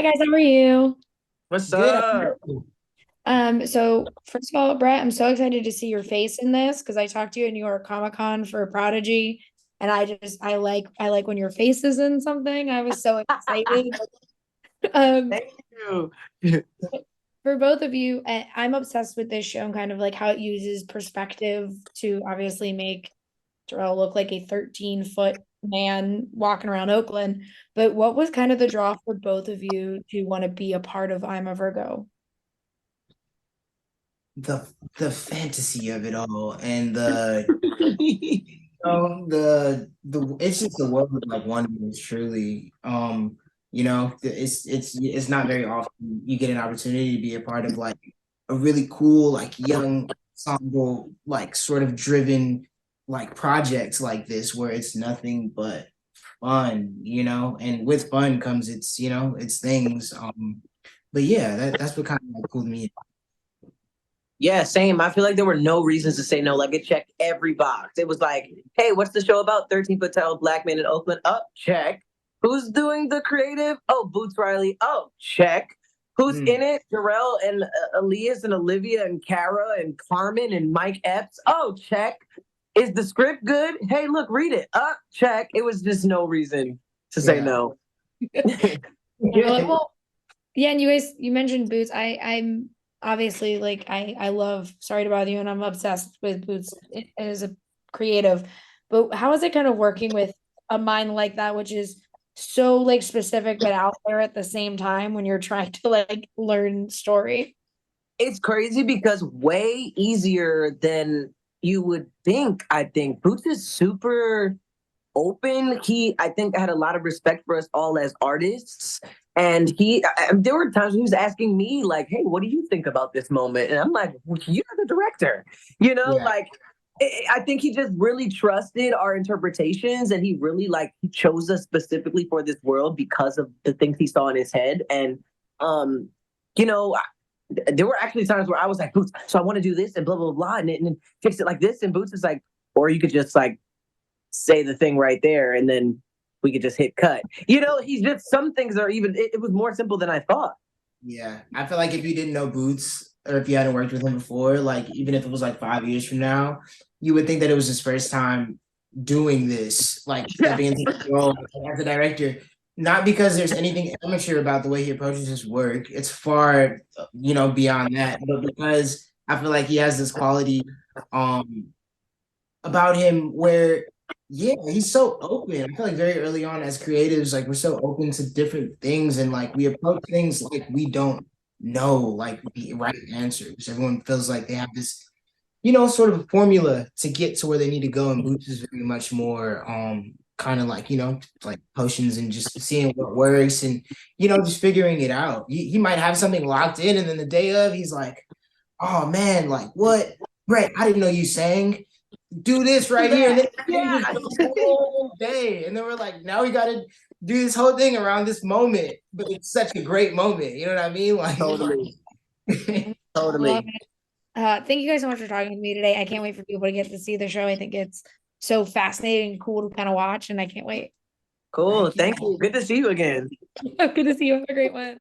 Hi guys, how are you? What's Good. up? So first of all, Brett, I'm so excited to see your face in this because I talked to you in New York Comic Con for Prodigy, and I like when your face is in something. I was so excited. Um, Thank you. for both of you, I'm obsessed with this show and kind of like how it uses perspective to obviously make Terrell look like a 13-foot man walking around Oakland. But what was kind of the draw for both of you to want to be a part of I'm a Virgo? The fantasy of it all and the it's just a world of like wonders, truly. It's not very often you get an opportunity to be a part of like a really cool, like young ensemble, like sort of driven like projects like this where it's nothing but fun, and with fun comes its things. But yeah, that's what kind of like pulled me. Yeah, same. I feel like there were no reasons to say no. Like it checked every box. It was like, hey, what's the show about? 13-foot tall black man in Oakland. Oh, check. Who's doing the creative? Oh, Boots Riley. Oh, check. Who's Mm, in it? Jarrell and Allius and Olivia and Kara and Carmen and Mike Epps. Oh, check. Is the script good? Hey, look, read it. Check. It was just no reason to say yeah. no. Well, yeah, and you mentioned Boots. I'm obviously like I love Sorry to Bother You, and I'm obsessed with Boots as a creative. But how is it kind of working with a mind like that, which is so like specific but out there at the same time when you're trying to like learn story? It's crazy because way easier than you would think. I think Boots is super open. I think, had a lot of respect for us all as artists. And there were times he was asking me, like, hey, what do you think about this moment? And I'm like, well, you're the director, Yeah. like, I think he just really trusted our interpretations and he really like he chose us specifically for this world because of the things he saw in his head. And um, you know, there were actually times where I was like, Boots, so I want to do this and blah blah blah, and fix it like this. And Boots is like, or you could just like say the thing right there, and then we could just hit cut. He's just some things are even. It was more simple than I thought. Yeah. I feel like if you didn't know Boots or if you hadn't worked with him before, like even if it was like 5 years from now, you would think that it was his first time doing this, like Yeah. stepping into the role as a director. Not because there's anything amateur about the way he approaches his work. It's far, beyond that, but because I feel like he has this quality um about him where yeah, he's so open. I feel like very early on as creatives, like we're so open to different things and like we approach things like we don't know like the right answers. Everyone feels like they have this, sort of formula to get to where they need to go. And Boots is very much more kind of like potions and just seeing what works and just figuring it out. He might have something locked in, and then the day of he's like, oh man, like what? Brett, I didn't know you sang, do this Do right here. And then that. it Yeah. changes the whole day. And then we're like, now we got to do this whole thing around this moment. But it's such a great moment. You know what I mean? Totally. I love Totally. it. Thank you guys so much for talking with me today. I can't wait for people to get to see the show. I think it's so fascinating and cool to kind of watch, and I can't wait. Cool. Thank you. Thank you. Good to see you again. Good to see you. Have a great one.